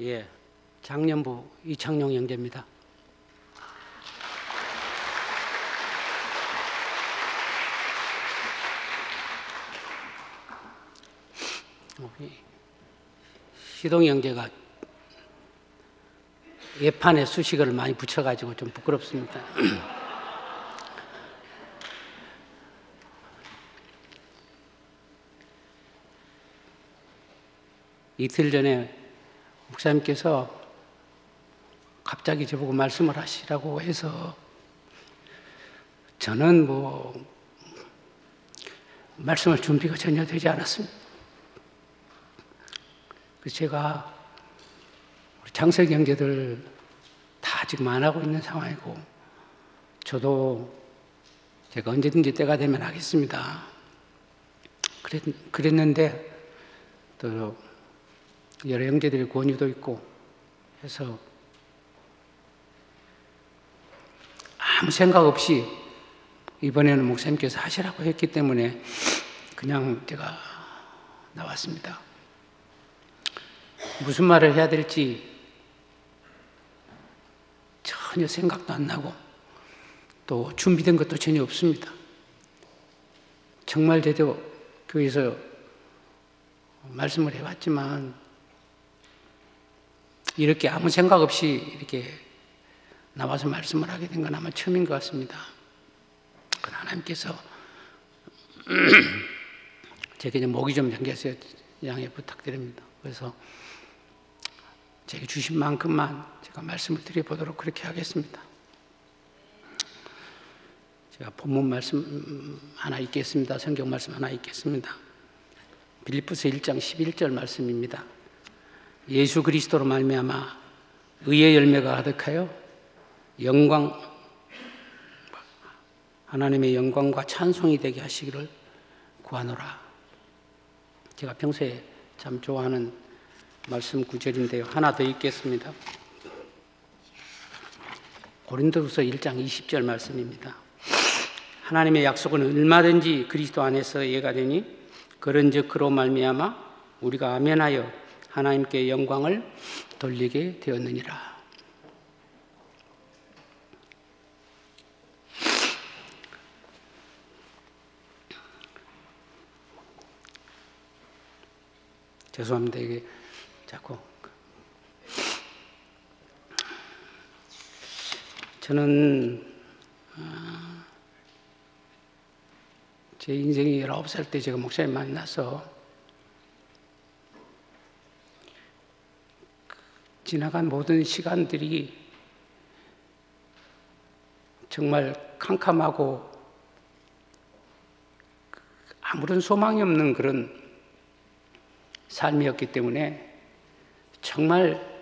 예, 장년부 이창용 형제입니다. 시동 형제가 예판에 수식어를 많이 붙여가지고 좀 부끄럽습니다. 이틀 전에 목사님께서 갑자기 저보고 말씀을 하시라고 해서 저는 말씀할 준비가 전혀 되지 않았습니다. 그래서 제가 우리 장석 형제들 다 지금 안 하고 있는 상황이고 저도 제가 언제든지 때가 되면 하겠습니다. 그랬는데 또 여러 형제들의 권유도 있고 해서 아무 생각 없이 이번에는 목사님께서 하시라고 했기 때문에 그냥 제가 나왔습니다. 무슨 말을 해야 될지 전혀 생각도 안 나고 또 준비된 것도 전혀 없습니다. 정말 제대로 교회에서 말씀을 해왔지만 이렇게 아무 생각 없이 이렇게 나와서 말씀을 하게 된 건 아마 처음인 것 같습니다. 하나님께서 제게 좀 목이 좀 잠겨서 양해 부탁드립니다. 그래서 제게 주신 만큼만 제가 말씀을 드려보도록 그렇게 하겠습니다. 제가 본문 말씀 하나 읽겠습니다. 성경 말씀 하나 읽겠습니다. 빌립보서 1장 11절 말씀입니다. 예수 그리스도로 말미암아 의의 열매가 가득하여 하나님의 영광과 찬송이 되게 하시기를 구하노라. 제가 평소에 참 좋아하는 말씀 구절인데요. 하나 더 읽겠습니다. 고린도후서 1장 20절 말씀입니다. 하나님의 약속은 얼마든지 그리스도 안에서 예가 되니 그런즉 그로 말미암아 우리가 아멘하여 하나님께 영광을 돌리게 되었느니라. 죄송합니다. 이게 자꾸 저는 제 인생이 19살 때 제가 목사님 만나서 지나간 모든 시간들이 정말 캄캄하고 아무런 소망이 없는 그런 삶이었기 때문에 정말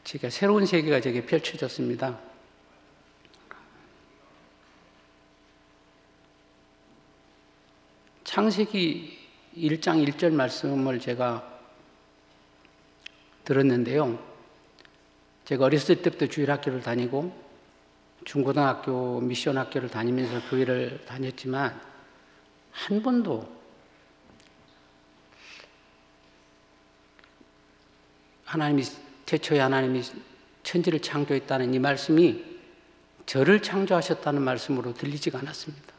제가 새로운 세계가 제게 펼쳐졌습니다. 창세기 1장 1절 말씀을 제가 들었는데요. 제가 어렸을 때부터 주일학교를 다니고 중고등학교 미션 학교를 다니면서 교회를 다녔지만 한 번도 태초에 하나님이 천지를 창조했다는 이 말씀이 저를 창조하셨다는 말씀으로 들리지가 않았습니다.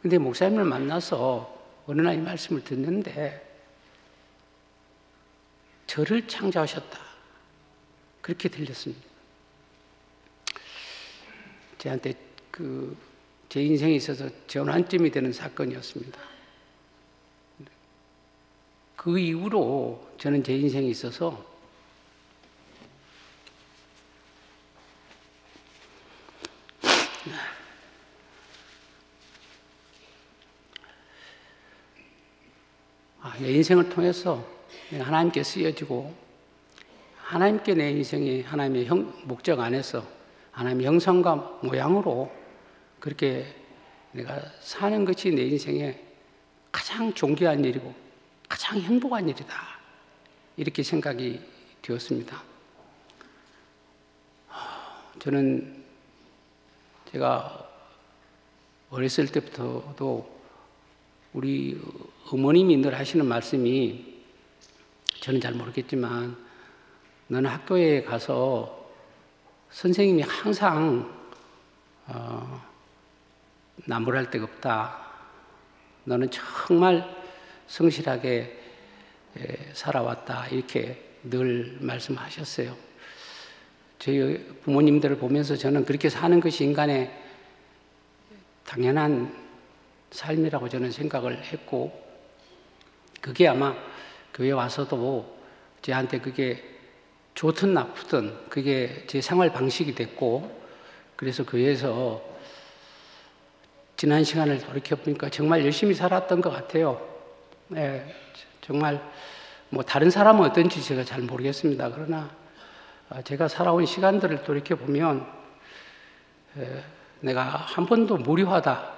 근데 목사님을 만나서 어느 날 이 말씀을 듣는데 저를 창조하셨다 그렇게 들렸습니다. 저한테 제 인생에 있어서 전환점이 되는 사건이었습니다. 그 이후로 저는 제 인생에 있어서 내 인생을 통해서 내가 하나님께 쓰여지고 하나님께 내 인생이 하나님의 목적 안에서 하나님의 형상과 모양으로 그렇게 내가 사는 것이 내 인생의 가장 존귀한 일이고 가장 행복한 일이다 이렇게 생각이 되었습니다. 저는 제가 어렸을 때부터도 우리 어머님이 늘 하시는 말씀이 저는 잘 모르겠지만 너는 학교에 가서 선생님이 항상 나무랄 데가 없다. 너는 정말 성실하게 살아왔다. 이렇게 늘 말씀하셨어요. 저희 부모님들을 보면서 저는 그렇게 사는 것이 인간의 당연한 삶이라고 저는 생각을 했고, 그게 아마 교회 와서도 저한테 그게 좋든 나쁘든 그게 제 생활 방식이 됐고, 그래서 교회에서 지난 시간을 돌이켜보니까 정말 열심히 살았던 것 같아요. 네, 정말 뭐 다른 사람은 어떤지 제가 잘 모르겠습니다. 그러나 제가 살아온 시간들을 돌이켜보면 내가 한 번도 무료하다,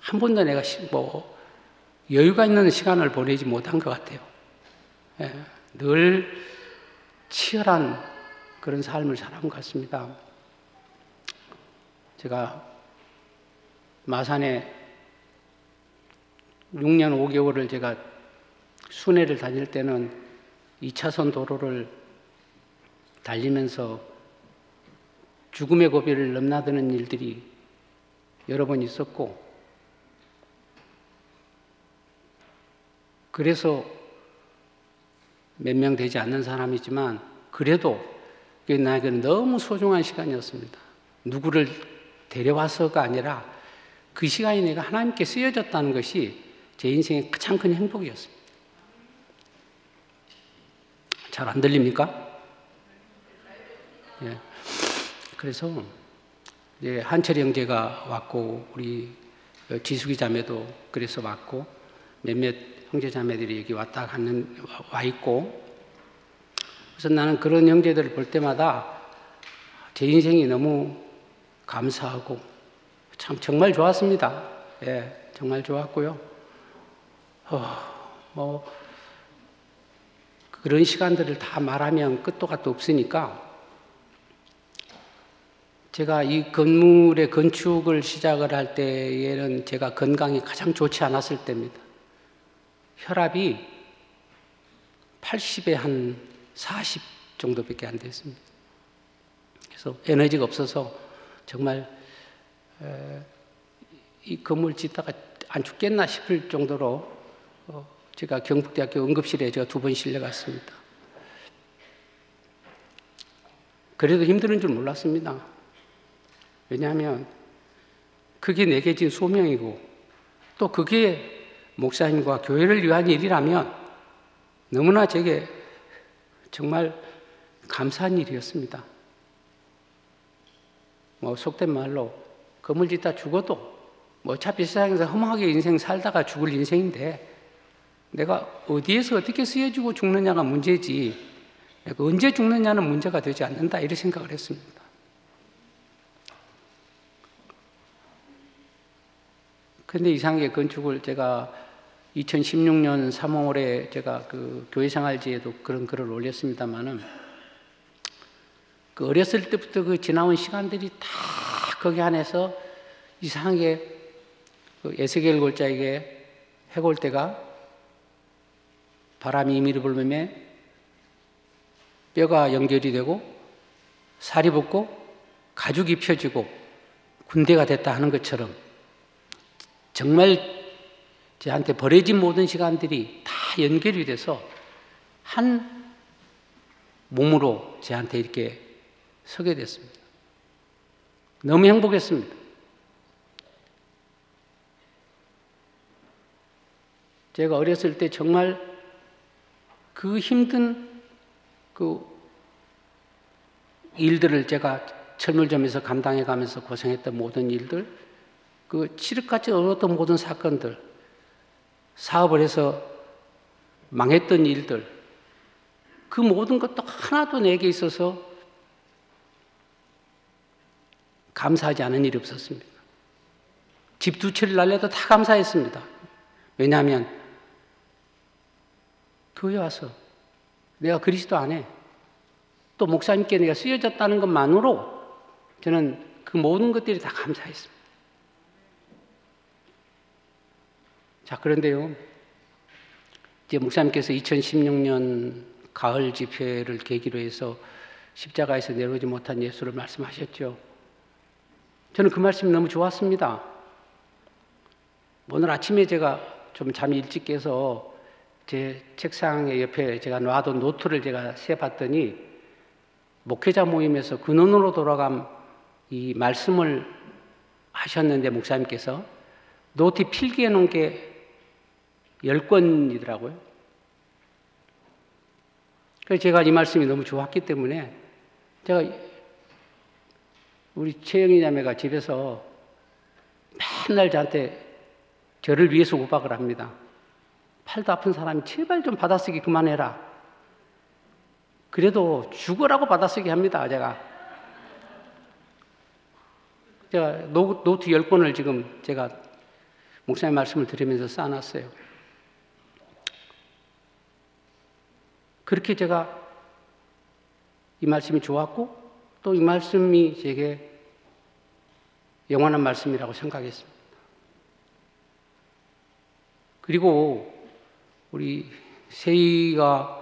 한 번도 내가 뭐 여유가 있는 시간을 보내지 못한 것 같아요. 늘 치열한 그런 삶을 살아온 것 같습니다. 제가 마산에 6년 5개월을 제가 순회를 다닐 때는 2차선 도로를 달리면서 죽음의 고비를 넘나드는 일들이 여러 번 있었고, 그래서 몇 명 되지 않는 사람이지만 그래도 나에게는 너무 소중한 시간이었습니다. 누구를 데려와서가 아니라 그 시간이 내가 하나님께 쓰여졌다는 것이 제 인생의 가장 큰 행복이었습니다. 잘 안 들립니까? 예. 그래서 한철이 형제가 왔고 우리 지숙이 자매도 그래서 왔고 몇몇 형제 자매들이 여기 와 있고, 그래서 나는 그런 형제들을 볼 때마다 제 인생이 너무 감사하고 참 정말 좋았습니다. 예, 정말 좋았고요. 뭐 그런 시간들을 다 말하면 끝도 gat도 없으니까, 제가 이 건물의 건축을 시작을 할 때에는 제가 건강이 가장 좋지 않았을 때입니다. 혈압이 80에 한 40 정도밖에 안 됐습니다. 그래서 에너지가 없어서 정말 이 건물 짓다가 안 죽겠나 싶을 정도로 제가 경북대학교 응급실에 제가 2번 실려갔습니다. 그래도 힘든 줄 몰랐습니다. 왜냐하면 그게 내게 진 소명이고 또 그게 목사님과 교회를 위한 일이라면 너무나 제게 정말 감사한 일이었습니다. 뭐 속된 말로 건물 짓다 죽어도 뭐 어차피 세상에서 험하게 인생 살다가 죽을 인생인데 내가 어디에서 어떻게 쓰여지고 죽느냐가 문제지 내가 언제 죽느냐는 문제가 되지 않는다, 이렇게 생각을 했습니다. 그런데 이상하게 건축을 제가 2016년 3월에 제가 그 교회생활지에도 그런 글을 올렸습니다만은, 그 어렸을 때부터 그 지나온 시간들이 다 거기 안에서 이상하게 그 에스겔 골짜기에 해골대가 바람이 임의로 불면 뼈가 연결이 되고 살이 붙고 가죽이 펴지고 군대가 됐다 하는 것처럼 정말 저한테 버려진 모든 시간들이 다 연결이 돼서 한 몸으로 저한테 이렇게 서게 됐습니다. 너무 행복했습니다. 제가 어렸을 때 정말 그 힘든 그 일들을 제가 철물점에서 감당해 가면서 고생했던 모든 일들, 그 칠흑같이 어려웠던 모든 사건들, 사업을 해서 망했던 일들, 그 모든 것도 하나도 내게 있어서 감사하지 않은 일이 없었습니다. 집 2채를 날려도 다 감사했습니다. 왜냐하면 교회 와서 내가 그리스도 안에 또 목사님께 내가 쓰여졌다는 것만으로 저는 그 모든 것들이 다 감사했습니다. 자, 그런데요, 이제 목사님께서 2016년 가을 집회를 계기로 해서 십자가에서 내려오지 못한 예수를 말씀하셨죠. 저는 그 말씀이 너무 좋았습니다. 오늘 아침에 제가 좀 잠이 일찍 깨서 제 책상의 옆에 제가 놔둔 노트를 제가 세봤더니 목회자 모임에서 근원으로 돌아감 이 말씀을 하셨는데 목사님께서 노트 필기해 놓은 게 10권이더라고요. 그래서 제가 이 말씀이 너무 좋았기 때문에 제가 우리 최영희 자매가 집에서 맨날 저한테 저를 위해서 구박을 합니다. 팔도 아픈 사람이 제발 좀 받아쓰기 그만해라. 그래도 죽으라고 받아쓰기 합니다. 제가 노트 10권을 지금 제가 목사님 말씀을 들으면서 쌓아놨어요. 그렇게 제가 이 말씀이 좋았고 또 이 말씀이 제게 영원한 말씀이라고 생각했습니다. 그리고 우리 세희가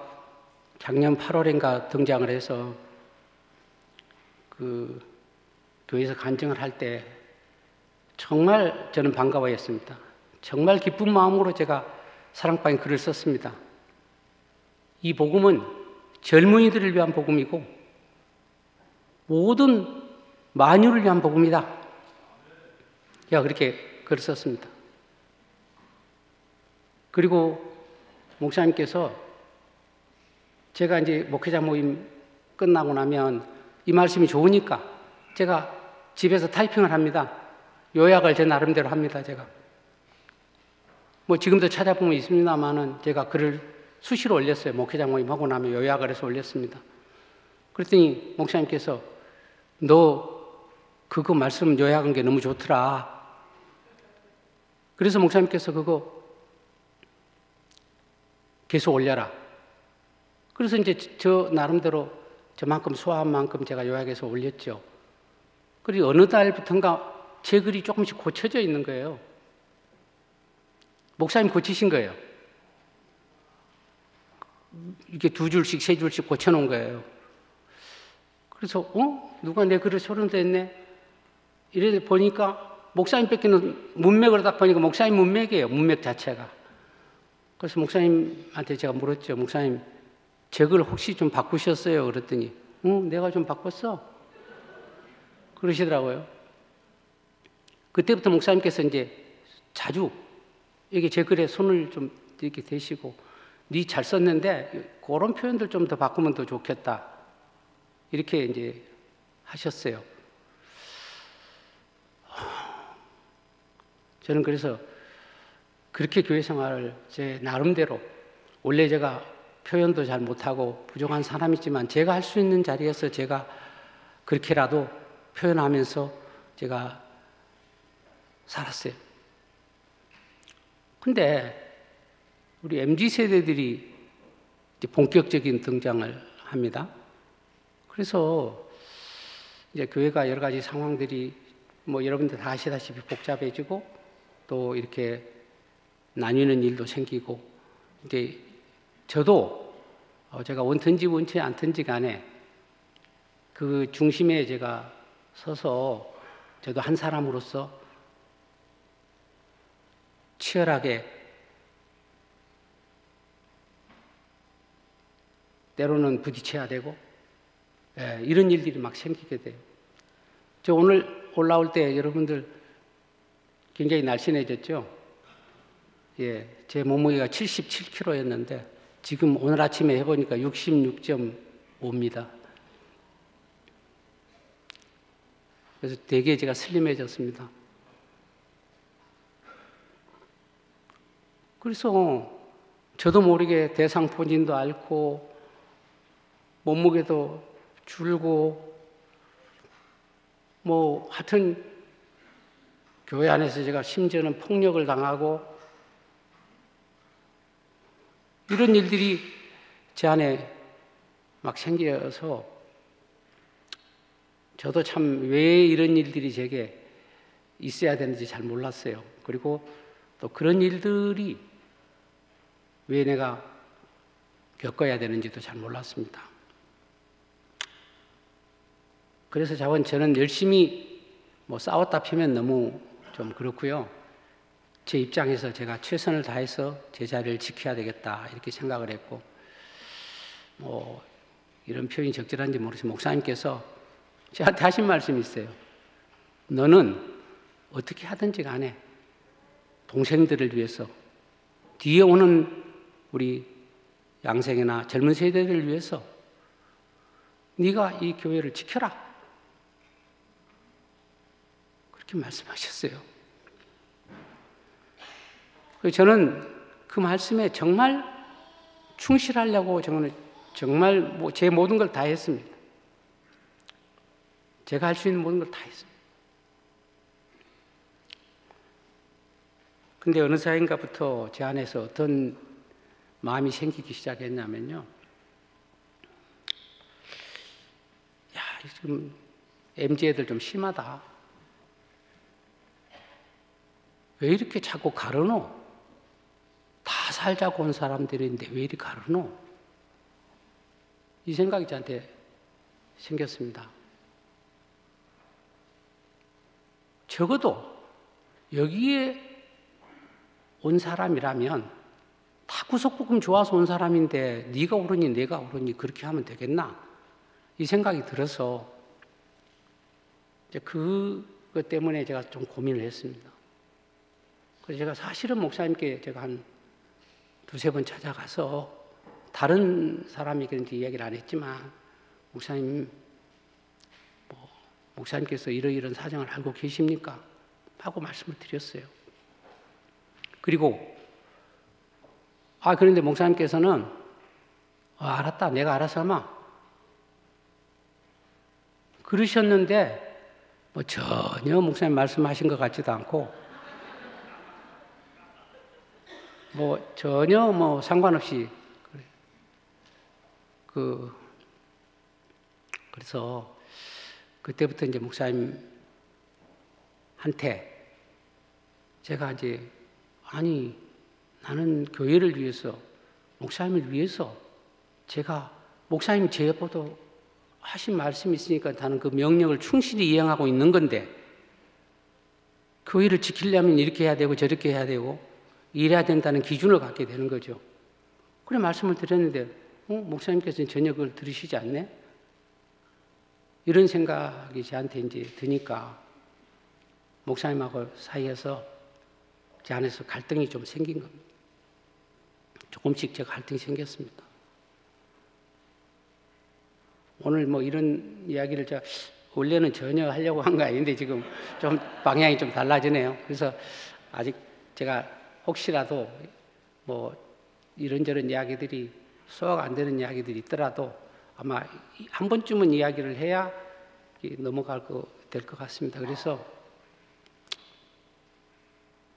작년 8월인가 등장을 해서 그 교회에서 간증을 할 때 정말 저는 반가워했습니다. 정말 기쁜 마음으로 제가 사랑방에 글을 썼습니다. 이 복음은 젊은이들을 위한 복음이고 모든 만유를 위한 복음이다. 제가 그렇게 글을 썼습니다. 그리고 목사님께서 제가 이제 목회자 모임 끝나고 나면 이 말씀이 좋으니까 제가 집에서 타이핑을 합니다. 요약을 제 나름대로 합니다. 제가 뭐 지금도 찾아보면 있습니다만은 제가 글을 수시로 올렸어요. 목회자 모임 하고 나면 요약을 해서 올렸습니다. 그랬더니 목사님께서 너 그거 말씀 요약한 게 너무 좋더라. 그래서 목사님께서 그거 계속 올려라. 그래서 이제 저 나름대로 저만큼 소화한 만큼 제가 요약해서 올렸죠. 그리고 어느 달부터인가 제 글이 조금씩 고쳐져 있는 거예요. 목사님 고치신 거예요. 이게 2줄씩 3줄씩 고쳐놓은 거예요. 그래서 누가 내 글을 소름냈네. 이래 보니까 목사님 뺏기는 문맥으로 딱 보니까 목사님 문맥이에요. 문맥 자체가. 그래서 목사님한테 제가 물었죠. 목사님 제 글 혹시 좀 바꾸셨어요? 그랬더니 내가 좀 바꿨어. 그러시더라고요. 그때부터 목사님께서 이제 자주 이게 제 글에 손을 좀 이렇게 대시고 네 잘 썼는데 그런 표현들 좀 더 바꾸면 더 좋겠다. 이렇게 이제 하셨어요. 저는 그래서 그렇게 교회 생활을 제 나름대로 원래 제가 표현도 잘 못하고 부족한 사람이지만 제가 할 수 있는 자리에서 제가 그렇게라도 표현하면서 제가 살았어요. 근데 우리 MZ세대들이 이제 본격적인 등장을 합니다. 그래서 이제 교회가 여러 가지 상황들이 뭐 여러분들 다 아시다시피 복잡해지고 또 이렇게 나뉘는 일도 생기고 이제 저도 제가 원든지 원치 않든지 간에 그 중심에 제가 서서 저도 한 사람으로서 치열하게 때로는 부딪혀야 되고 이런 일들이 막 생기게 돼요. 저 오늘 올라올 때 여러분들 굉장히 날씬해졌죠? 예, 제 몸무게가 77kg였는데 지금 오늘 아침에 해보니까 66.5입니다. 그래서 되게 제가 슬림해졌습니다. 그래서 저도 모르게 대상포진도 앓고 몸무게도 줄고 뭐 하여튼 교회 안에서 제가 심지어는 폭력을 당하고 이런 일들이 제 안에 막 생겨서 저도 참 왜 이런 일들이 제게 있어야 되는지 잘 몰랐어요. 그리고 또 그런 일들이 왜 내가 겪어야 되는지도 잘 몰랐습니다. 그래서 저는 열심히 싸웠다 피면 너무 좀 그렇고요. 제 입장에서 제가 최선을 다해서 제 자리를 지켜야 되겠다 이렇게 생각을 했고, 이런 표현이 적절한지 모르지만 목사님께서 저한테 하신 말씀이 있어요. 너는 어떻게 하든지 간에 동생들을 위해서, 뒤에 오는 우리 양생이나 젊은 세대들을 위해서 네가 이 교회를 지켜라. 그렇게 말씀하셨어요. 그래서 저는 그 말씀에 정말 충실하려고 저는 정말 제 모든 걸 다 했습니다. 제가 할 수 있는 모든 걸 다 했습니다. 근데 어느 사이인가부터 제 안에서 어떤 마음이 생기기 시작했냐면요. 야, 지금 MZ 애들 좀 심하다. 왜 이렇게 자꾸 가르노? 다 살자고 온 사람들인데 왜 이리 가르노? 이 생각이 저한테 생겼습니다. 적어도 여기에 온 사람이라면 다 구속복음 좋아서 온 사람인데 네가 옳으니 내가 옳으니 그렇게 하면 되겠나? 이 생각이 들어서 이제 그것 때문에 제가 좀 고민을 했습니다. 그래서 제가 사실은 목사님께 제가 한 두세 번 찾아가서 다른 사람이 그런지 이야기를 안 했지만 목사님, 목사님께서 이러이런 사정을 알고 계십니까? 하고 말씀을 드렸어요. 그리고 그런데 목사님께서는 알았다, 내가 알아서 하마 그러셨는데 전혀 목사님 말씀하신 것 같지도 않고 전혀 상관없이 그래서 그때부터 이제 목사님한테 제가 이제 나는 교회를 위해서, 목사님을 위해서 제가 목사님 제보도 하신 말씀이 있으니까 나는 그 명령을 충실히 이행하고 있는 건데 교회를 지키려면 이렇게 해야 되고 저렇게 해야 되고 이래야 된다는 기준을 갖게 되는 거죠. 그래 말씀을 드렸는데 목사님께서는 전혀 그걸 들으시지 않네? 이런 생각이 저한테 이제 드니까 목사님하고 사이에서 제 안에서 갈등이 좀 생긴 겁니다. 조금씩 제가 갈등이 생겼습니다. 오늘 이런 이야기를 제가 원래는 전혀 하려고 한 거 아닌데 지금 좀 방향이 좀 달라지네요. 그래서 아직 제가 혹시라도 이런저런 이야기들이 소화가 안 되는 이야기들이 있더라도 아마 한 번쯤은 이야기를 해야 넘어갈 될 것 같습니다. 그래서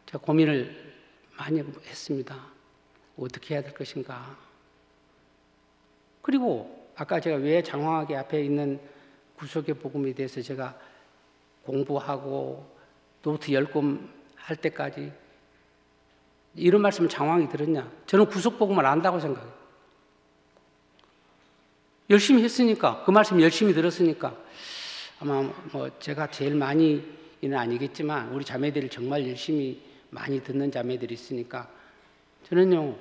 제가 고민을 많이 했습니다. 어떻게 해야 될 것인가. 그리고 아까 제가 왜 장황하게 앞에 있는 구속의 복음에 대해서 제가 공부하고 노트 10권 할 때까지 이런 말씀을 장황하게 들었냐. 저는 구속복음을 안다고 생각해요. 열심히 했으니까, 그 말씀 열심히 들었으니까 아마 제가 제일 많이는 아니겠지만 우리 자매들이 정말 열심히 많이 듣는 자매들이 있으니까 저는요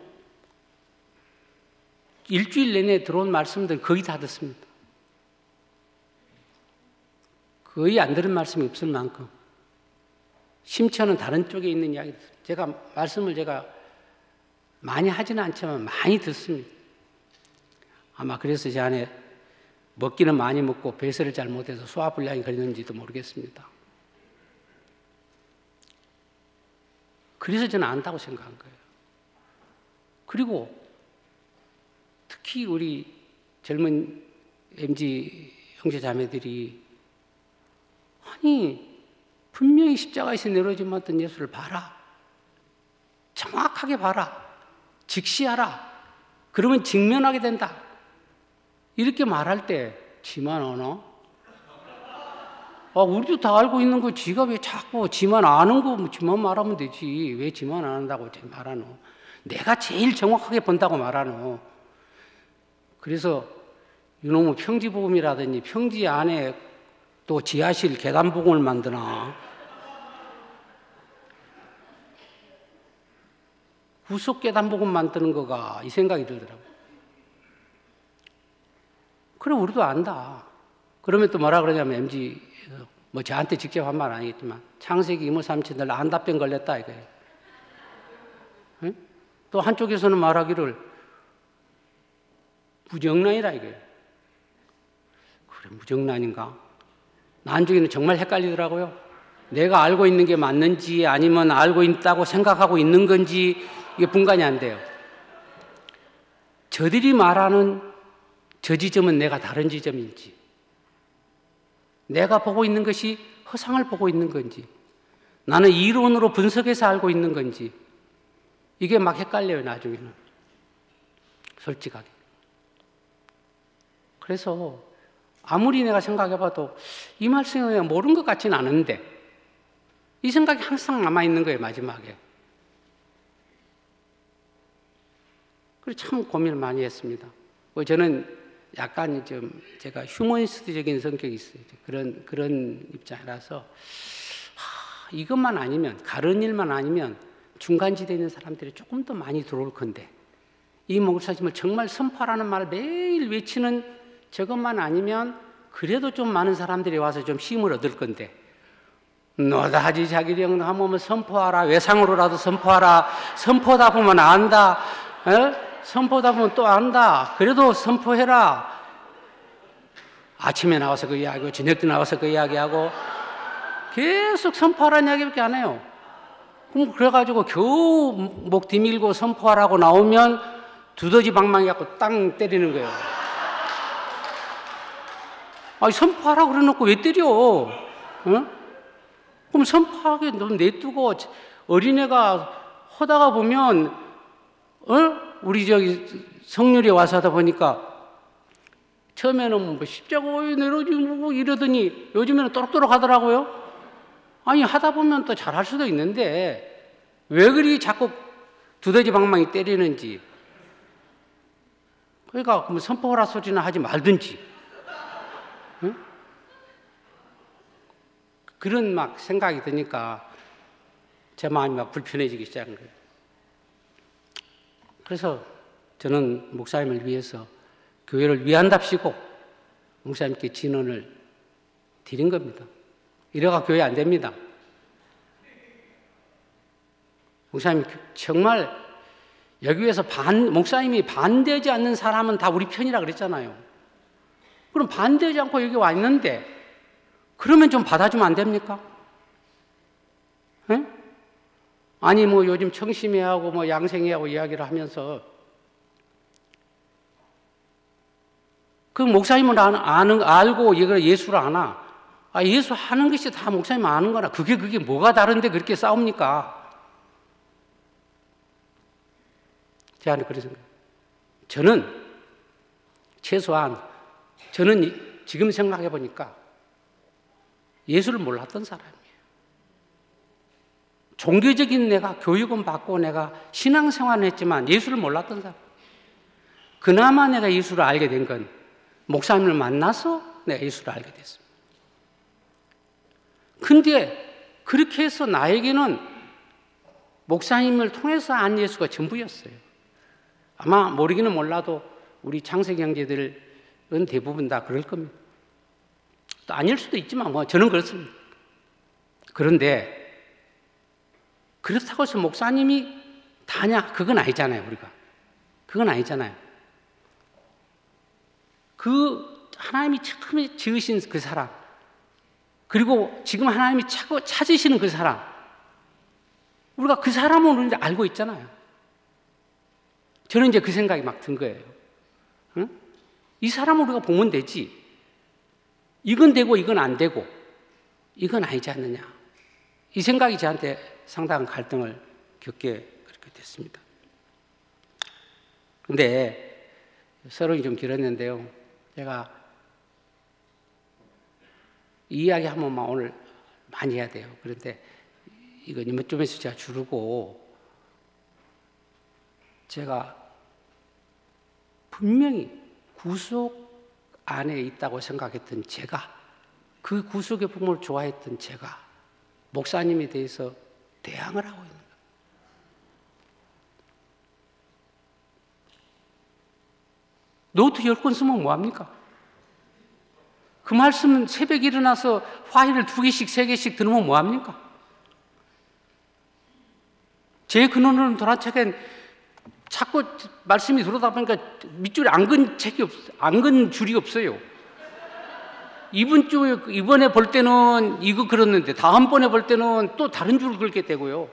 일주일 내내 들어온 말씀들 거의 다 듣습니다. 거의 안 들은 말씀이 없을 만큼 심지어는 다른 쪽에 있는 이야기 말씀을 제가 많이 하지는 않지만 많이 듣습니다. 아마 그래서 제 안에 먹기는 많이 먹고 배설을 잘 못해서 소화불량이 걸리는지도 모르겠습니다. 그래서 저는 안다고 생각한 거예요. 그리고 특히 우리 젊은 MZ 형제 자매들이 분명히 십자가에서 내려오지 못한 예수를 봐라. 정확하게 봐라. 직시하라. 그러면 직면하게 된다. 이렇게 말할 때 지만 아나? 우리도 다 알고 있는 거 지가 왜 자꾸 지만 아는 거 지만 말하면 되지. 왜 지만 안 한다고 말하노? 내가 제일 정확하게 본다고 말하노. 그래서 이놈의 평지복음이라든지 평지 안에 또 지하실 계단복음을 만드나 후속 계단복음 만드는 거가 이 생각이 들더라고요. 그래 우리도 안다. 그러면 또 뭐라 그러냐면 MG 뭐 저한테 직접 한 말 아니겠지만 창세기 이모 삼촌들 안답병 걸렸다 이거예요. 응? 또 한쪽에서는 말하기를 무정란이라 이거예요. 그래 무정란인가? 나중에는 정말 헷갈리더라고요. 내가 알고 있는 게 맞는지 아니면 알고 있다고 생각하고 있는 건지 이게 분간이 안 돼요. 저들이 말하는 저 지점은 내가 다른 지점인지, 내가 보고 있는 것이 허상을 보고 있는 건지, 나는 이론으로 분석해서 알고 있는 건지, 이게 막 헷갈려요, 나중에는. 솔직하게. 그래서 아무리 내가 생각해봐도 이 말씀을 내가 모르는 것 같지는 않은데 이 생각이 항상 남아있는 거예요, 마지막에. 그래서 참 고민을 많이 했습니다. 저는 약간 좀 제가 휴머니스트적인 성격이 있어요. 그런 입장이라서 이것만 아니면, 다른 일만 아니면 중간지대에 있는 사람들이 조금 더 많이 들어올 건데, 이 목사님을 정말 선포하라는 말을 매일 외치는 저것만 아니면 그래도 좀 많은 사람들이 와서 좀 힘을 얻을 건데, 너다지 자기령 하면 선포하라, 외상으로라도 선포하라, 선포다 보면 안다, 선포다 보면 또 안다, 그래도 선포해라. 아침에 나와서 그 이야기하고 저녁 때 나와서 그 이야기하고 계속 선포하라는 이야기밖에 안 해요. 그럼 그래가지고 겨우 목 디밀고 선포하라고 나오면 두더지 방망이 갖고 땅 때리는 거예요. 아니 선포하라고 그래놓고 왜 때려? 그럼 선포하게 넌 내두고 어린애가 하다가 보면 우리 저기 성률에 와서 하다 보니까 처음에는 뭐 십자가에 내려오지 뭐 이러더니 요즘에는 또록또록 하더라고요. 아니 하다 보면 또 잘할 수도 있는데 왜 그리 자꾸 두더지 방망이 때리는지. 그러니까 뭐 선포하라 소리나 하지 말든지. 응? 그런 막 생각이 드니까 제 마음이 막 불편해지기 시작한 거예요. 그래서 저는 목사님을 위해서 교회를 위한답시고 목사님께 진언을 드린 겁니다. 이래가 교회 안 됩니다. 목사님 정말 여기 에서 목사님이 반대하지 않는 사람은 다 우리 편이라 그랬잖아요. 그럼 반대하지 않고 여기 와 있는데 그러면 좀 받아주면 안 됩니까? 에? 아니 뭐 요즘 청심회하고 뭐 양생회하고 이야기를 하면서 그 목사님을 알고 이걸 예수를 아나? 예수 하는 것이 다 목사님 아는 거나 그게 뭐가 다른데 그렇게 싸웁니까? 제가 그래서 저는 최소한 저는 지금 생각해 보니까 예수를 몰랐던 사람이에요. 종교적인 내가 교육은 받고 내가 신앙생활을 했지만 예수를 몰랐던 사람. 그나마 내가 예수를 알게 된 건 목사님을 만나서 내가 예수를 알게 됐습니다. 근데 그렇게 해서 나에게는 목사님을 통해서 안 예수가 전부였어요. 아마 모르기는 몰라도 우리 창세기 형제들은 대부분 다 그럴 겁니다. 또 아닐 수도 있지만 뭐 저는 그렇습니다. 그런데 그렇다고 해서 목사님이 다냐? 그건 아니잖아요, 우리가. 그건 아니잖아요. 그 하나님이 처음에 지으신 그 사람, 그리고 지금 하나님이 찾으시는 그 사람, 우리가 그 사람을 이제 알고 있잖아요. 저는 이제 그 생각이 막 든 거예요. 응? 이 사람을 우리가 보면 되지. 이건 되고 이건 안 되고 이건 아니지 않느냐. 이 생각이 저한테 상당한 갈등을 겪게 그렇게 됐습니다. 근데 서론이 좀 길었는데요. 제가 이 이야기 한 번만 오늘 많이 해야 돼요. 그런데 이거 좀 있으면 제가 줄이고 제가 분명히 구속 안에 있다고 생각했던 제가, 그 구속의 부모를 좋아했던 제가 목사님에 대해서 대항을 하고 있는 거예요. 노트 10권 쓰면 뭐합니까? 그 말씀은 새벽에 일어나서 화일을 2개씩 3개씩 들으면 뭐합니까? 제 근원으로는 도라책엔 자꾸 말씀이 들어오다 보니까 밑줄에 안 근 줄이 없어요. 이번에 볼 때는 이거 그렸는데 다음번에 볼 때는 또 다른 줄을 긁게 되고요.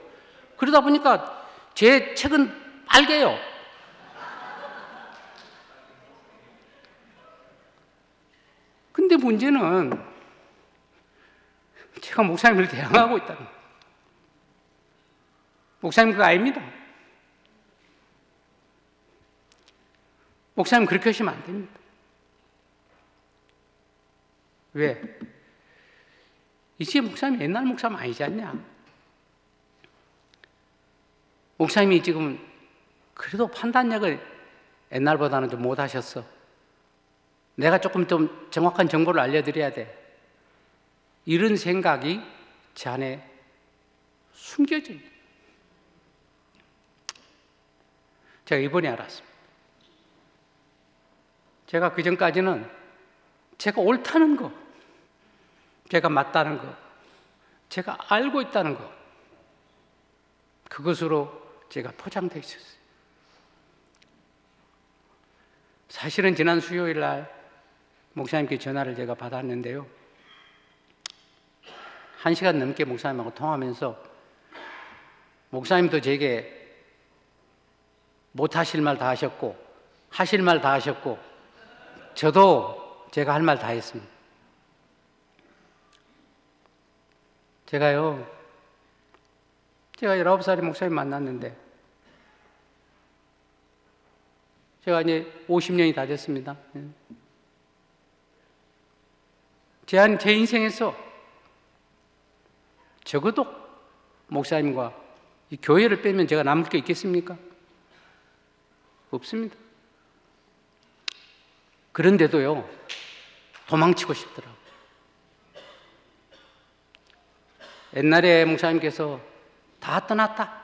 그러다 보니까 제 책은 빨개요. 근데 문제는 제가 목사님을 대항하고 있다는 거예요. 목사님 그거 아닙니다. 목사님 그렇게 하시면 안 됩니다. 왜? 이제 목사님 옛날 목사님 아니지 않냐? 목사님이 지금 그래도 판단력을 옛날보다는 좀 못하셨어. 내가 조금 좀 정확한 정보를 알려드려야 돼. 이런 생각이 제 안에 숨겨져 있는. 제가 이번에 알았습니다. 제가 그전까지는 제가 옳다는 거, 제가 맞다는 거, 제가 알고 있다는 거, 그것으로 제가 포장되어 있었어요. 사실은 지난 수요일 날 목사님께 전화를 제가 받았는데요. 1시간 넘게 목사님하고 통화하면서 목사님도 제게 못하실 말 다 하셨고 하실 말 다 하셨고 저도 제가 할 말 다 했습니다. 제가 19살에 목사님 만났는데 제가 이제 50년이 다 됐습니다. 제 인생에서 적어도 목사님과 이 교회를 빼면 제가 남을 게 있겠습니까? 없습니다. 그런데도요, 도망치고 싶더라고요. 옛날에 목사님께서 다 떠났다,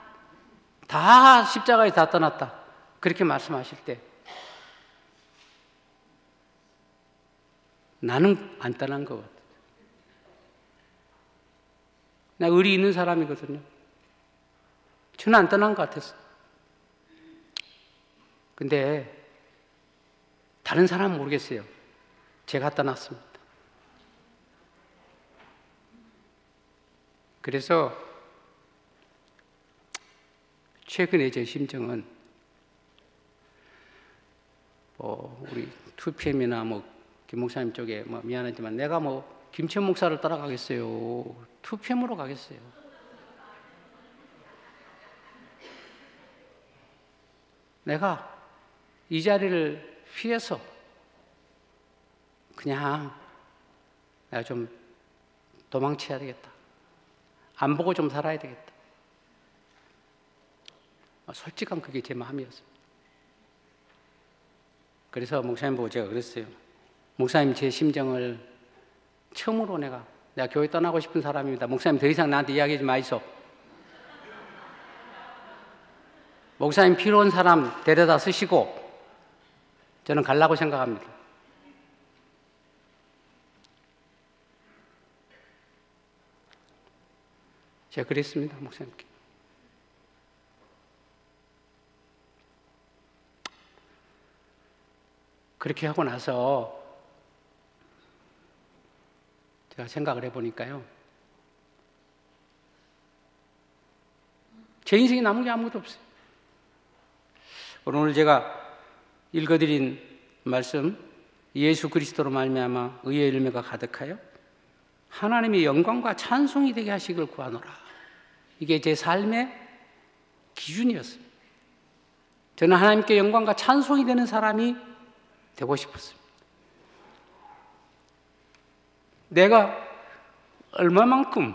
다 십자가에 다 떠났다, 그렇게 말씀하실 때 나는 안 떠난 것 같아요. 나 의리 있는 사람이거든요. 저는 안 떠난 것 같았어요. 근데 다른 사람은 모르겠어요. 제가 떠났습니다. 그래서 최근에 제 심정은 우리 2PM이나 김 목사님 쪽에 미안하지만 내가 김천 목사를 따라가겠어요? 2PM으로 가겠어요? 내가 이 자리를 피해서 그냥 내가 좀 도망쳐야 되겠다. 안 보고 좀 살아야 되겠다. 솔직한 그게 제 마음이었습니다. 그래서 목사님 보고 제가 그랬어요. 목사님 제 심정을 처음으로 내가 교회 떠나고 싶은 사람입니다. 목사님 더 이상 나한테 이야기하지 마이소. 목사님 필요한 사람 데려다 쓰시고 저는 가려고 생각합니다. 제가 그랬습니다, 목사님께. 그렇게 하고 나서 제가 생각을 해보니까요, 제 인생에 남은 게 아무것도 없어요. 오늘 제가 읽어드린 말씀, 예수 그리스도로 말미암아 의의 열매가 가득하여 하나님의 영광과 찬송이 되게 하시길 구하노라. 이게 제 삶의 기준이었어요. 저는 하나님께 영광과 찬송이 되는 사람이 되고 싶었습니다. 내가 얼마만큼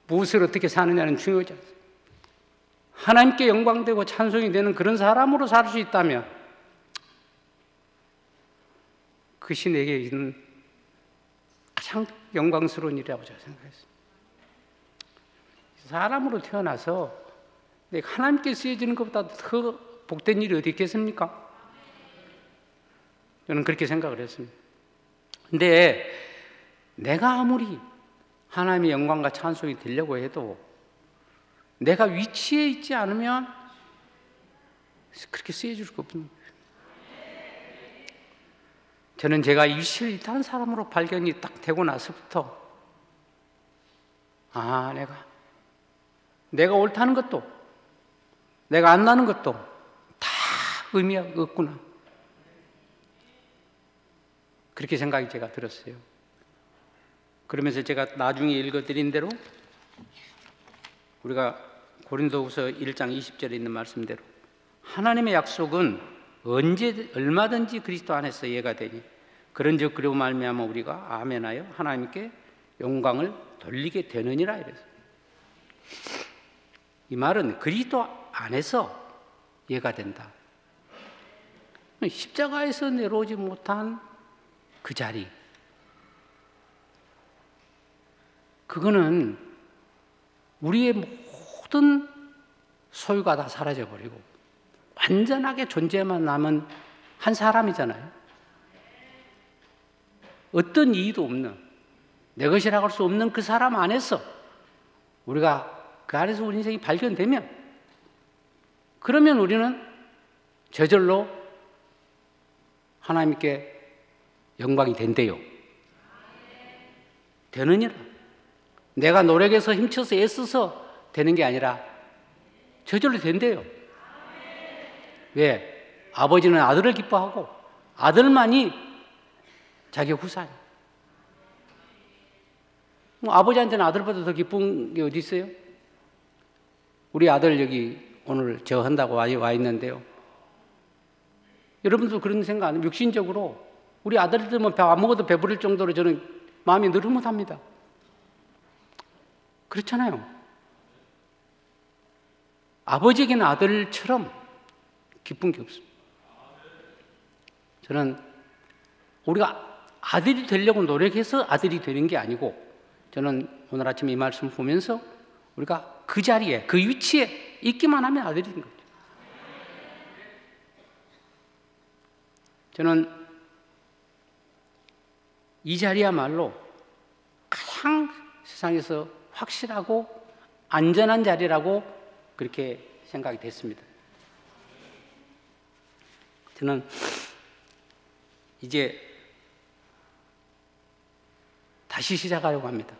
무엇을 어떻게 사느냐는 중요하지 않습니다. 하나님께 영광되고 찬송이 되는 그런 사람으로 살 수 있다면 그것이 내게 있는 가장 영광스러운 일이라고 제가 생각했습니다. 사람으로 태어나서 내가 하나님께 쓰여지는 것보다 더 복된 일이 어디 있겠습니까? 저는 그렇게 생각을 했습니다. 근데 내가 아무리 하나님의 영광과 찬송이 되려고 해도 내가 위치에 있지 않으면 그렇게 쓰여질 수 없는 거예요. 저는 제가 위치를 이타는 사람으로 발견이 딱 되고 나서부터 내가 옳다는 것도 내가 안 나는 것도 다 의미가 없구나, 그렇게 생각이 제가 들었어요. 그러면서 제가 나중에 읽어드린 대로 우리가 고린도후서 1장 20절에 있는 말씀대로 하나님의 약속은 얼마든지 그리스도 안에서 예가 되니 그런즉 그리고 말미암아 우리가 아멘하여 하나님께 영광을 돌리게 되느니라 이래서, 이 말은 그리스도 안에서 예가 된다. 십자가에서 내려오지 못한 그 자리, 그거는 우리의 모든 소유가 다 사라져버리고 완전하게 존재만 남은 한 사람이잖아요. 어떤 이의도 없는, 내 것이라고 할 수 없는 그 사람 안에서 우리가 그 안에서 우리 인생이 발견되면, 그러면 우리는 저절로 하나님께 영광이 된대요. 되느니라. 내가 노력해서 힘쳐서 애써서 되는 게 아니라 저절로 된대요. 왜? 아버지는 아들을 기뻐하고 아들만이 자기 후사예요. 아버지한테는 아들보다 더 기쁜 게 어디 있어요? 우리 아들 여기 오늘 저 한다고 와 있는데요. 여러분도 그런 생각 안 해요? 육신적으로 우리 아들들은 안 먹어도 배부를 정도로 저는 마음이 느릿합니다. 그렇잖아요. 아버지에게는 아들처럼 기쁜 게 없습니다. 저는 우리가 아들이 되려고 노력해서 아들이 되는 게 아니고, 저는 오늘 아침에 이 말씀 보면서 우리가 그 자리에, 그 위치에 있기만 하면 아들이 된 거죠. 저는 이 자리야말로 가장 세상에서 확실하고 안전한 자리라고 그렇게 생각이 됐습니다. 저는 이제 다시 시작하려고 합니다.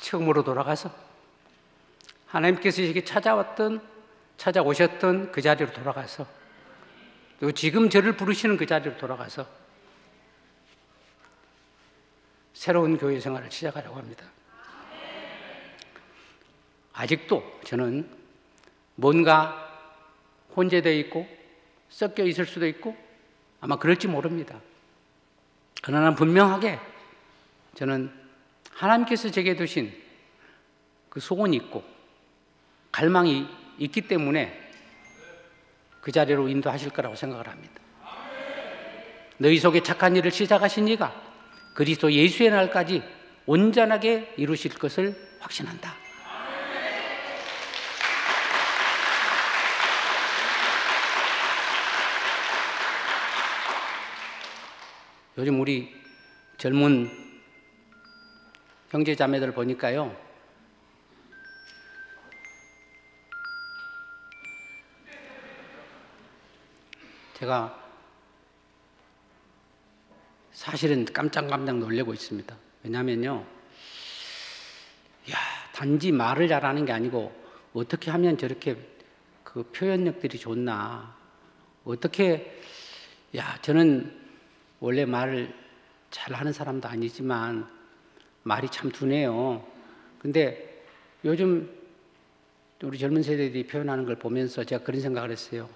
처음으로 돌아가서 하나님께서 이렇게 찾아오셨던 그 자리로 돌아가서, 또 지금 저를 부르시는 그 자리로 돌아가서 새로운 교회 생활을 시작하려고 합니다. 아직도 저는 뭔가 혼재되어 있고 섞여 있을 수도 있고 아마 그럴지 모릅니다. 그러나 분명하게 저는 하나님께서 제게 두신 그 소원이 있고 갈망이 있기 때문에 그 자리로 인도하실 거라고 생각을 합니다. 너희 속에 착한 일을 시작하신 이가 그리스도 예수의 날까지 온전하게 이루실 것을 확신한다. 요즘 우리 젊은 형제 자매들 보니까요, 제가 사실은 깜짝깜짝 놀라고 있습니다. 왜냐하면요, 단지 말을 잘하는 게 아니고 어떻게 하면 저렇게 그 표현력들이 좋나, 어떻게, 저는 원래 말을 잘하는 사람도 아니지만 말이 참 둔해요. 근데 요즘 우리 젊은 세대들이 표현하는 걸 보면서 제가 그런 생각을 했어요.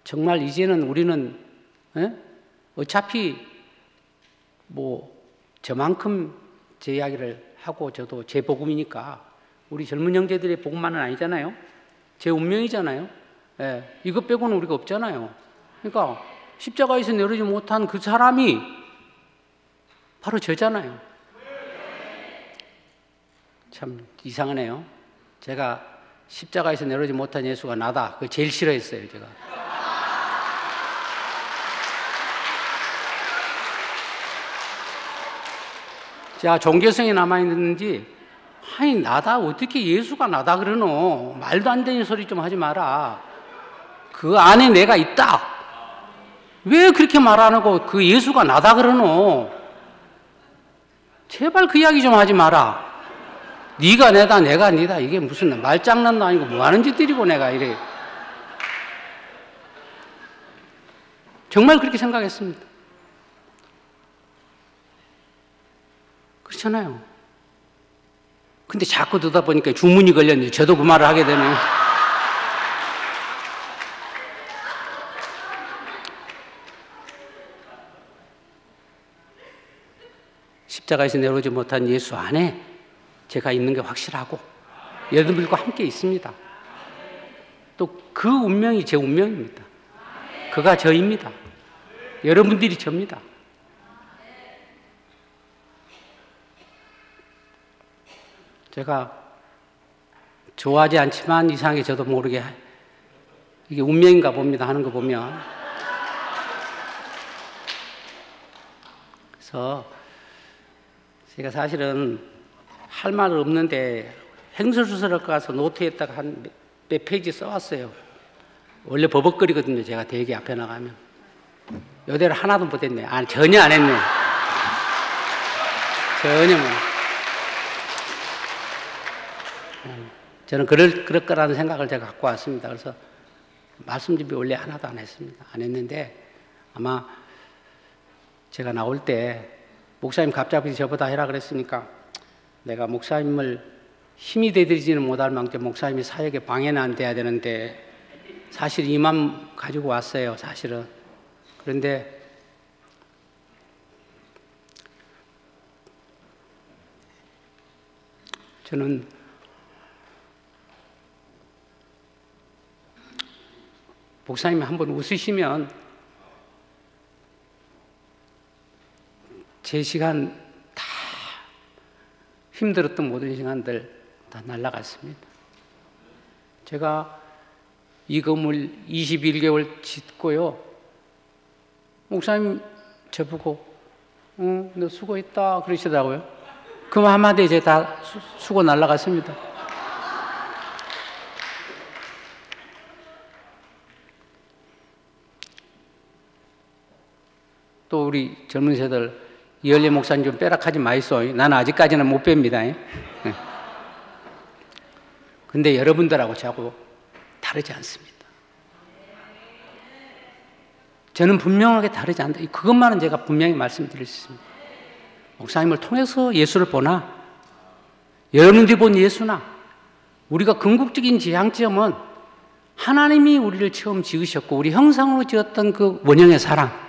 정말 이제는 우리는 예? 어차피 뭐 저만큼 제 이야기를 하고 저도 제 복음이니까 우리 젊은 형제들의 복음만은 아니잖아요. 제 운명이잖아요. 예, 이것 빼고는 우리가 없잖아요. 그러니까 십자가에서 내려오지 못한 그 사람이 바로 저잖아요. 참 이상하네요. 제가 십자가에서 내려오지 못한 예수가 나다. 그걸 제일 싫어했어요, 제가. 자, 종교성이 남아있는지, 아니, 나다, 어떻게 예수가 나다 그러노? 말도 안 되는 소리 좀 하지 마라. 그 안에 내가 있다. 왜 그렇게 말 안 하고 그 예수가 나다 그러노? 제발 그 이야기 좀 하지 마라. 네가 내다, 내가 니다. 이게 무슨 말장난도 아니고 뭐 하는 짓들이고 내가 이래. 정말 그렇게 생각했습니다. 그렇잖아요. 근데 자꾸 듣다 보니까 주문이 걸렸는데 저도 그 말을 하게 되네요. 십자가에서 내려오지 못한 예수 안에 제가 있는 게 확실하고 여러분들과 함께 있습니다. 또 그 운명이 제 운명입니다. 그가 저입니다. 여러분들이 저입니다. 제가 좋아하지 않지만 이상하게 저도 모르게 이게 운명인가 봅니다 하는 거 보면. 그래서 제가 사실은 할 말 없는데 행설수설할 거 가서 노트에다가 한 몇 페이지 써왔어요. 원래 버벅거리거든요. 제가 대기 앞에 나가면. 요대로 하나도 못했네. 아니, 전혀 안 했네. 전혀 못. 저는 그럴 거라는 생각을 제가 갖고 왔습니다. 그래서 말씀 준비 원래 하나도 안 했습니다. 안 했는데 아마 제가 나올 때 목사님 갑자기 저보다 해라 그랬으니까 내가 목사님을 힘이 되드리지는 못할 만큼 목사님이 사역에 방해는 안 돼야 되는데 사실 이 마음 가지고 왔어요. 사실은. 그런데 저는 목사님이 한번 웃으시면 제 시간 다 힘들었던 모든 시간들 다 날아갔습니다. 제가 이 건물 21개월 짓고요. 목사님 저보고 너 수고했다 그러시더라고요. 그 한마디에 제가 다 수고 날아갔습니다. 또 우리 젊은 세들 이열리 목사님 좀 빼락하지 마이소. 나는 아직까지는 못 뺍니다. 근데 여러분들하고 저하고 다르지 않습니다. 저는 분명하게 다르지 않다. 그것만은 제가 분명히 말씀드릴 수 있습니다. 목사님을 통해서 예수를 보나 여러분들이 본 예수나 우리가 궁극적인 지향점은 하나님이 우리를 처음 지으셨고 우리 형상으로 지었던 그 원형의 사랑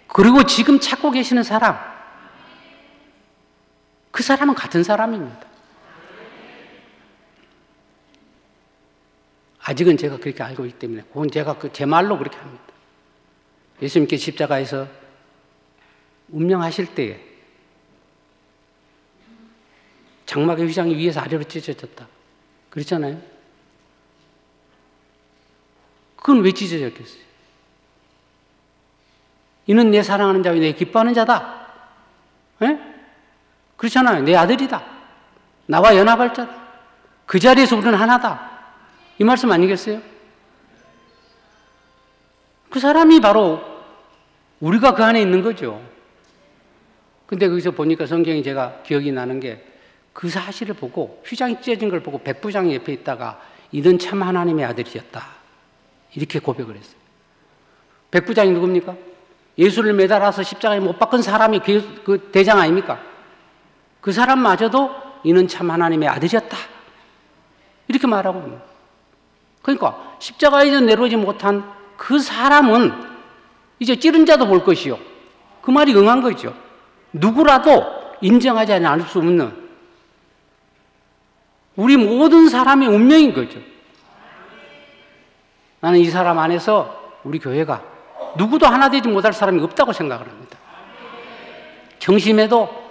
그리고 지금 찾고 계시는 사람 그 사람은 같은 사람입니다. 아직은 제가 그렇게 알고 있기 때문에 그건 제가 제 말로 그렇게 합니다. 예수님께 십자가에서 운명하실 때에 장막의 휘장이 위에서 아래로 찢어졌다 그랬잖아요. 그건 왜 찢어졌겠어요? 이는 내 사랑하는 자요 내 기뻐하는 자다. 에? 그렇잖아요. 내 아들이다. 나와 연합할 자다. 그 자리에서 우리는 하나다. 이 말씀 아니겠어요? 그 사람이 바로 우리가 그 안에 있는 거죠. 근데 거기서 보니까 성경이 제가 기억이 나는 게 그 사실을 보고 휘장이 찢어진 걸 보고 백부장이 옆에 있다가 이는 참 하나님의 아들이었다. 이렇게 고백을 했어요. 백부장이 누굽니까? 예수를 매달아서 십자가에 못 박은 사람이 그 대장 아닙니까? 그 사람마저도 이는 참 하나님의 아들이었다. 이렇게 말하고 있는 거예요. 그러니까 십자가에서 내려오지 못한 그 사람은 이제 찌른 자도 볼 것이요. 그 말이 응한 거죠. 누구라도 인정하지 않을 수 없는 우리 모든 사람의 운명인 거죠. 나는 이 사람 안에서 우리 교회가 누구도 하나 되지 못할 사람이 없다고 생각을 합니다. 청심에도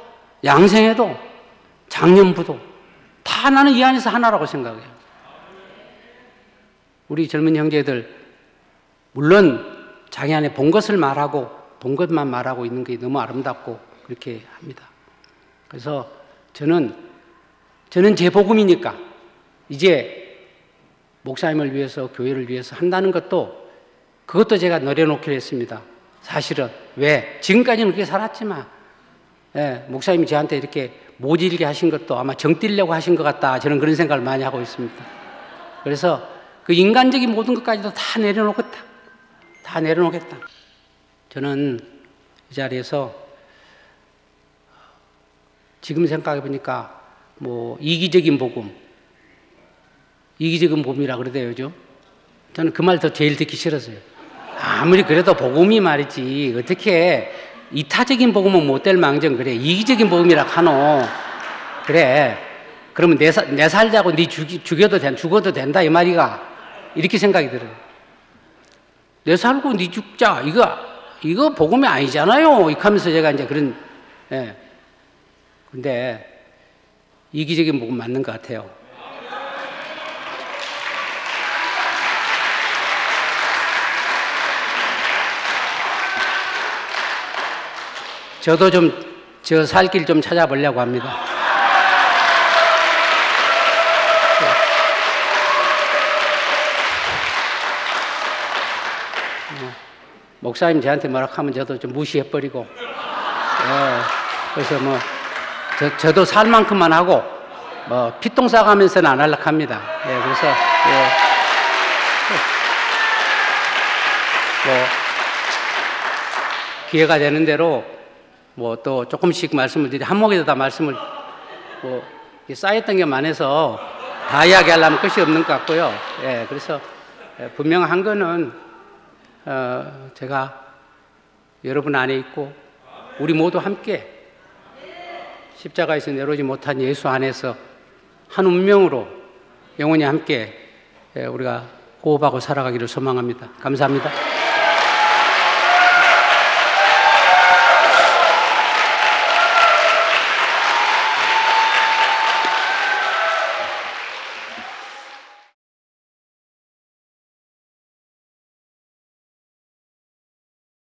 양생에도 장년부도 다 나는 이 안에서 하나라고 생각해요. 우리 젊은 형제들 물론 자기 안에 본 것을 말하고 본 것만 말하고 있는 게 너무 아름답고 그렇게 합니다. 그래서 저는 제 복음이니까 이제 목사님을 위해서 교회를 위해서 한다는 것도 그것도 제가 내려놓기로 했습니다. 사실은 왜? 지금까지는 그렇게 살았지만 목사님이 저한테 이렇게 모질게 하신 것도 아마 정 띄려고 하신 것 같다. 저는 그런 생각을 많이 하고 있습니다. 그래서 그 인간적인 모든 것까지도 다 내려놓겠다. 다 내려놓겠다. 저는 이 자리에서 지금 생각해 보니까 뭐 이기적인 복음이라 그러대요, 요즘. 저는 그 말 더 제일 듣기 싫었어요. 아무리 그래도 복음이 말이지 어떻게 이타적인 복음은 못 될 망정 그래 이기적인 복음이라 하노. 그래 그러면 내 살자고 네 죽어도 된다 이 말이가. 이렇게 생각이 들어요. 내 살고 네 죽자 이거 복음이 아니잖아요. 이렇게 하면서 제가 이제 그런 근데 이기적인 복음 맞는 것 같아요. 저도 좀 저 살 길 좀 찾아보려고 합니다. 목사님 저한테 뭐라 하면 저도 좀 무시해버리고 그래서 뭐 저도 살 만큼만 하고 뭐 피똥 싸가면서는 안 하려고 합니다. 그래서 뭐 기회가 되는 대로 뭐 또 조금씩 말씀을 드리 한목에다 말씀을 뭐 쌓였던 게 많아서 다 이야기하려면 끝이 없는 것 같고요. 그래서 분명한 거는 제가 여러분 안에 있고 우리 모두 함께 십자가에서 내려오지 못한 예수 안에서 한 운명으로 영원히 함께 우리가 호흡하고 살아가기를 소망합니다. 감사합니다.